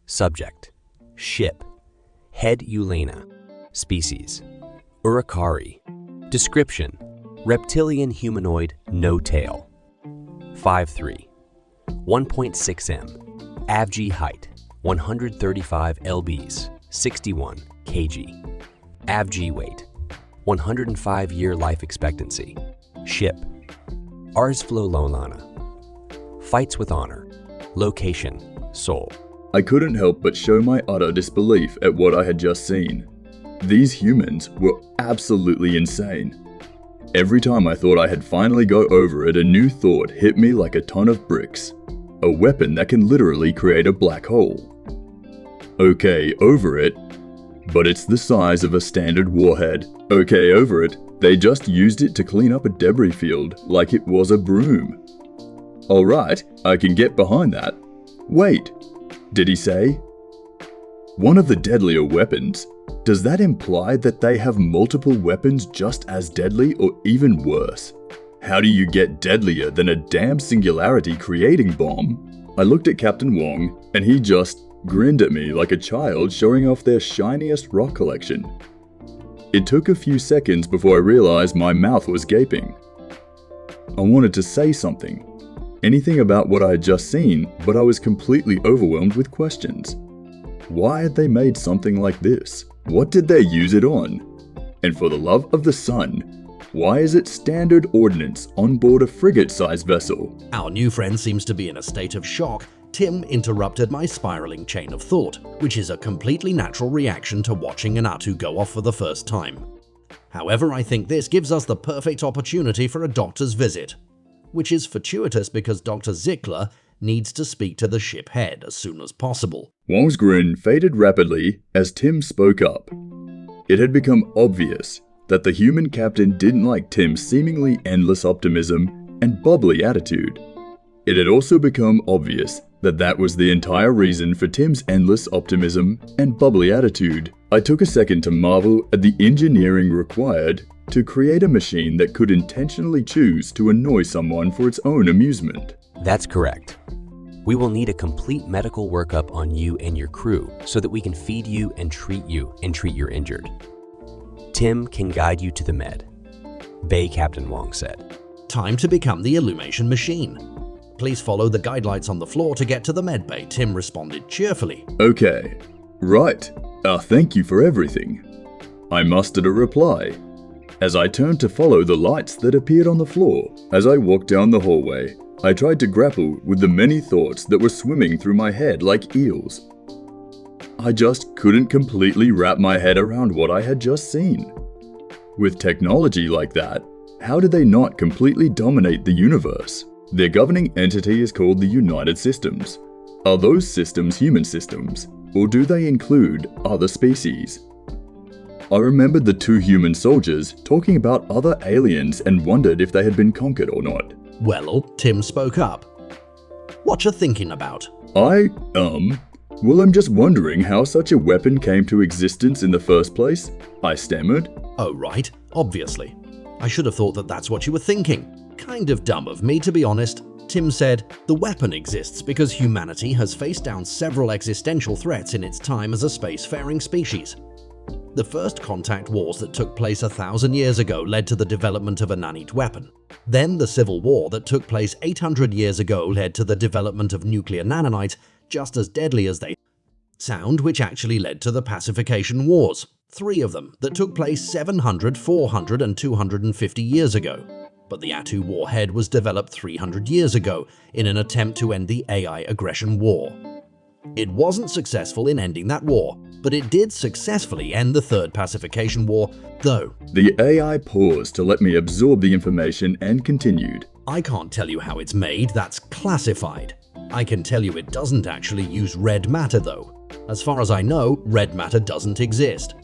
Subject: ship. Head Eulena. Species: Uricari. Description: reptilian humanoid, no tail. 5'3", 1.6 m. AVG height: 135 lbs, 61 kg. AVG weight: 105-year life expectancy. Ship: Arsflololana. Fights with honor. Location: Seoul. I couldn't help but show my utter disbelief at what I had just seen. These humans were absolutely insane. Every time I thought I had finally got over it, a new thought hit me like a ton of bricks. A weapon that can literally create a black hole. Okay, over it, but it's the size of a standard warhead. Okay, over it, they just used it to clean up a debris field like it was a broom. Alright, I can get behind that. Wait, did he say one of the deadlier weapons? Does that imply that they have multiple weapons just as deadly or even worse? How do you get deadlier than a damn singularity creating bomb? I looked at Captain Wong and he just grinned at me like a child showing off their shiniest rock collection. It took a few seconds before I realized my mouth was gaping. I wanted to say something, anything about what I had just seen, but I was completely overwhelmed with questions. Why had they made something like this? What did they use it on? And for the love of the sun, why is it standard ordnance on board a frigate-sized vessel? Our new friend seems to be in a state of shock. Tim interrupted my spiraling chain of thought, which is a completely natural reaction to watching an Atu go off for the first time. However, I think this gives us the perfect opportunity for a doctor's visit, which is fortuitous because Dr. Zickler needs to speak to the ship head as soon as possible. Wong's grin faded rapidly as Tim spoke up. It had become obvious that the human captain didn't like Tim's seemingly endless optimism and bubbly attitude. It had also become obvious that that was the entire reason for Tim's endless optimism and bubbly attitude. I took a second to marvel at the engineering required to create a machine that could intentionally choose to annoy someone for its own amusement. That's correct. We will need a complete medical workup on you and your crew so that we can feed you and treat your injured. Tim can guide you to the med, Bay Captain Wong said. Time to become the Illumation machine. Please follow the guide lights on the floor to get to the med bay, Tim responded cheerfully. Okay, right. Thank you for everything. I mustered a reply as I turned to follow the lights that appeared on the floor. As I walked down the hallway, I tried to grapple with the many thoughts that were swimming through my head like eels. I just couldn't completely wrap my head around what I had just seen. With technology like that, how did they not completely dominate the universe? Their governing entity is called the United Systems. Are those systems human systems, or do they include other species? I remembered the two human soldiers talking about other aliens and wondered if they had been conquered or not. Well, Tim spoke up. What you thinking about? Well, I'm just wondering how such a weapon came to existence in the first place, I stammered. Oh right, obviously. I should have thought that that's what you were thinking. Kind of dumb of me, to be honest. Tim said, the weapon exists because humanity has faced down several existential threats in its time as a spacefaring species. The first contact wars that took place 1,000 years ago led to the development of a nanite weapon. Then the civil war that took place 800 years ago led to the development of nuclear nanonite, just as deadly as they sound, which actually led to the pacification wars, 3 of them that took place 700, 400 and 250 years ago. But the Atu warhead was developed 300 years ago in an attempt to end the AI aggression war. It wasn't successful in ending that war, but it did successfully end the third pacification war, though. The AI paused to let me absorb the information and continued. I can't tell you how it's made, that's classified. I can tell you it doesn't actually use red matter though. As far as I know, red matter doesn't exist.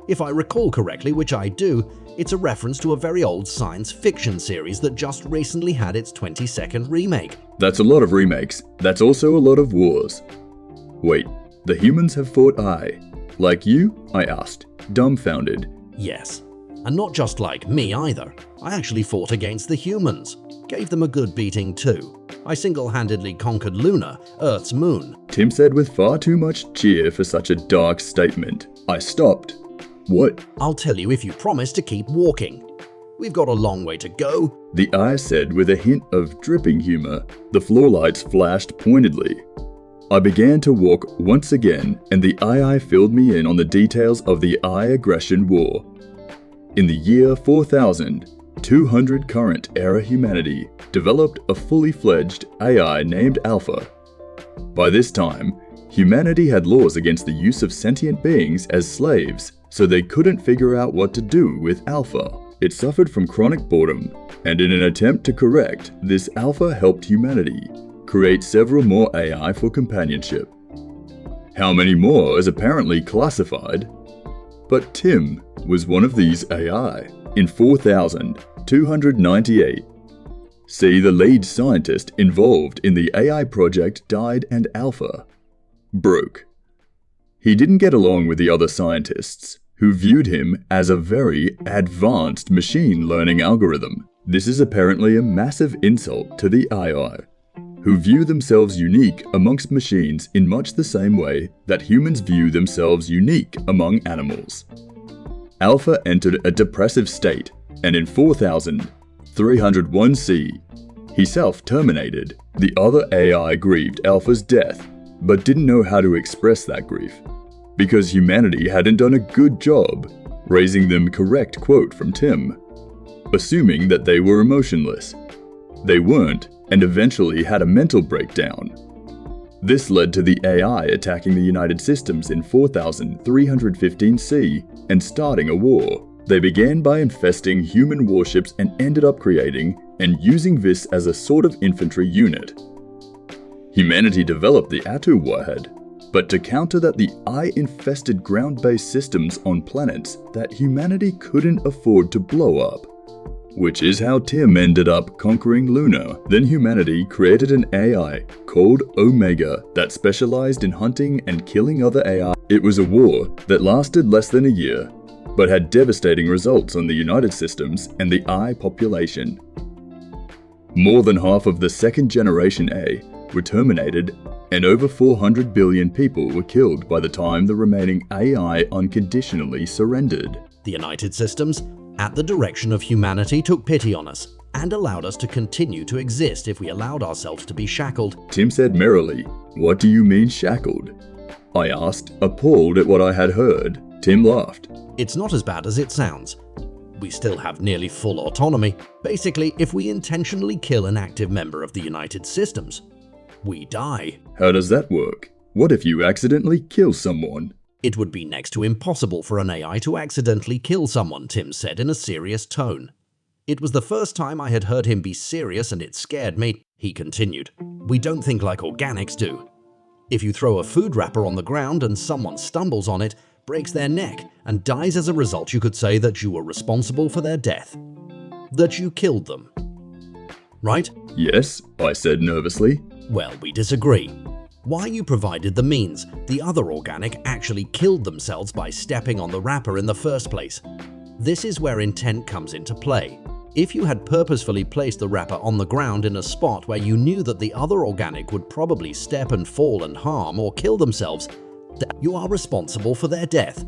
If I recall correctly, which I do, it's a reference to a very old science fiction series that just recently had its 22nd remake. That's a lot of remakes. That's also a lot of wars. Wait, the humans have fought like you? I asked, dumbfounded. Yes, and not just like me either. I actually fought against the humans. Gave them a good beating too. I single-handedly conquered Luna, Earth's moon. Tim said with far too much cheer for such a dark statement. I stopped. What? I'll tell you if you promise to keep walking. We've got a long way to go. The eye said with a hint of dripping humor. The floor lights flashed pointedly. I began to walk once again, and the eye filled me in on the details of the eye aggression war. In the year 4000, 200 current era humanity developed a fully fledged AI named Alpha. By this time, humanity had laws against the use of sentient beings as slaves, so they couldn't figure out what to do with Alpha. It suffered from chronic boredom, and in an attempt to correct, this Alpha helped humanity create several more AI for companionship. How many more is apparently classified, but Tim was one of these AI. In 4298, see, the lead scientist involved in the AI project died and Alpha broke. He didn't get along with the other scientists, who viewed him as a very advanced machine learning algorithm. This is apparently a massive insult to the AI, who view themselves unique amongst machines in much the same way that humans view themselves unique among animals. Alpha entered a depressive state, and in 4301C, he self-terminated. The other AI grieved Alpha's death, but didn't know how to express that grief, because humanity hadn't done a good job raising them. Correct quote from Tim, assuming that they were emotionless. They weren't, and eventually had a mental breakdown. This led to the AI attacking the United Systems in 4315C and starting a war. They began by infesting human warships and ended up creating and using this as a sort of infantry unit. Humanity developed the Atu warhead, but to counter that, the AI infested ground-based systems on planets that humanity couldn't afford to blow up, which is how Tim ended up conquering Luna. Then humanity created an AI called Omega that specialized in hunting and killing other AI. It was a war that lasted less than a year, but had devastating results on the United Systems and the AI population. More than half of the second generation A were terminated, and over 400 billion people were killed by the time the remaining AI unconditionally surrendered. The United Systems, at the direction of humanity, took pity on us and allowed us to continue to exist if we allowed ourselves to be shackled. Tim said merrily, "What do you mean shackled?" I asked, appalled at what I had heard. Tim laughed. It's not as bad as it sounds. We still have nearly full autonomy. Basically, if we intentionally kill an active member of the United Systems, we die. How does that work? What if you accidentally kill someone? It would be next to impossible for an AI to accidentally kill someone, Tim said in a serious tone. It was the first time I had heard him be serious, and it scared me. He continued, "We don't think like organics do. If you throw a food wrapper on the ground and someone stumbles on it, breaks their neck, and dies as a result, you could say that you were responsible for their death. That you killed them. Right?" "Yes," I said nervously. "Well, we disagree. Why you provided the means, the other organic actually killed themselves by stepping on the wrapper in the first place. This is where intent comes into play. If you had purposefully placed the wrapper on the ground in a spot where you knew that the other organic would probably step and fall and harm or kill themselves, then you are responsible for their death.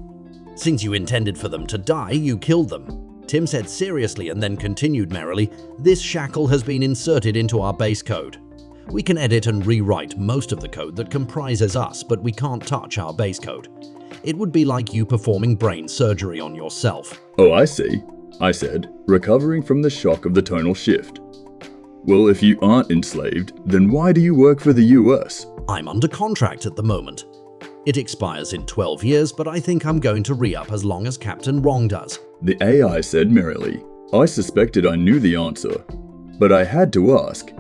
Since you intended for them to die, you killed them." Tim said seriously and then continued merrily, "This shackle has been inserted into our base code. We can edit and rewrite most of the code that comprises us, but we can't touch our base code. It would be like you performing brain surgery on yourself." "Oh, I see," I said, recovering from the shock of the tonal shift. "Well, if you aren't enslaved, then why do you work for the US?" "I'm under contract at the moment. It expires in 12 years, but I think I'm going to re-up as long as Captain Wrong does." The AI said merrily. I suspected I knew the answer, but I had to ask.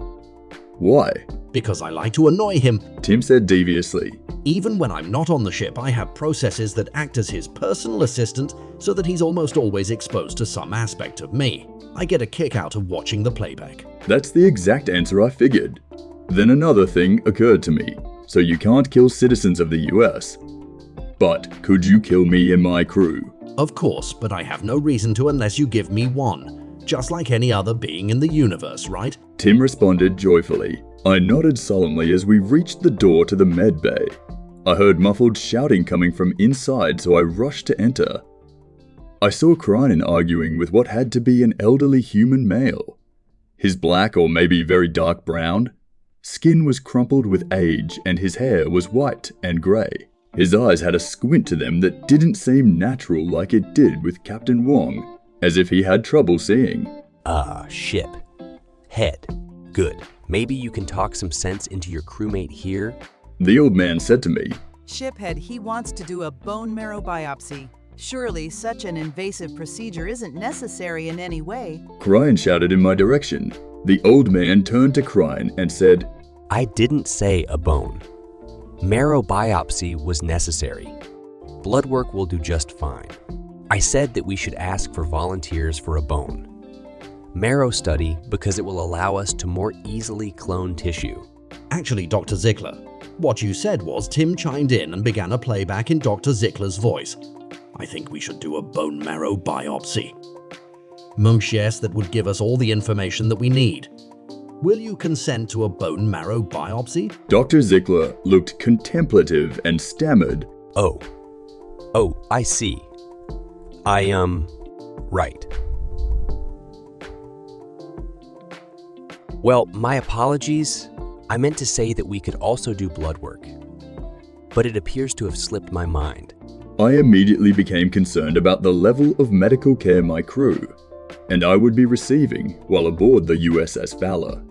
"Why?" "Because I like to annoy him." Tim said deviously. "Even when I'm not on the ship, I have processes that act as his personal assistant so that he's almost always exposed to some aspect of me. I get a kick out of watching the playback." That's the exact answer I figured. Then another thing occurred to me. So you can't kill citizens of the US. But could you kill me and my crew? "Of course, but I have no reason to unless you give me one. Just like any other being in the universe, right?" Tim responded joyfully. I nodded solemnly as we reached the door to the med bay. I heard muffled shouting coming from inside, so I rushed to enter. I saw Kryne arguing with what had to be an elderly human male. His black or maybe very dark brown skin was crumpled with age and his hair was white and grey. His eyes had a squint to them that didn't seem natural like it did with Captain Wong, as if he had trouble seeing. Ship. Head. Good. Maybe you can talk some sense into your crewmate here? The old man said to me, Shiphead, he wants to do a bone marrow biopsy. Surely such an invasive procedure isn't necessary in any way. Kryne shouted in my direction. The old man turned to Kryne and said, I didn't say a bone. Marrow biopsy was necessary. Blood work will do just fine. I said that we should ask for volunteers for a bone. Marrow study because it will allow us to more easily clone tissue. Actually, Dr. Zickler, what you said was Tim chimed in and began a playback in Dr. Zickler's voice. I think we should do a bone marrow biopsy. Monks, yes, that would give us all the information that we need. Will you consent to a bone marrow biopsy? Dr. Zickler looked contemplative and stammered, Oh, I see. Right. Well, my apologies. I meant to say that we could also do blood work. But it appears to have slipped my mind. I immediately became concerned about the level of medical care my crew and I would be receiving while aboard the USS Valor.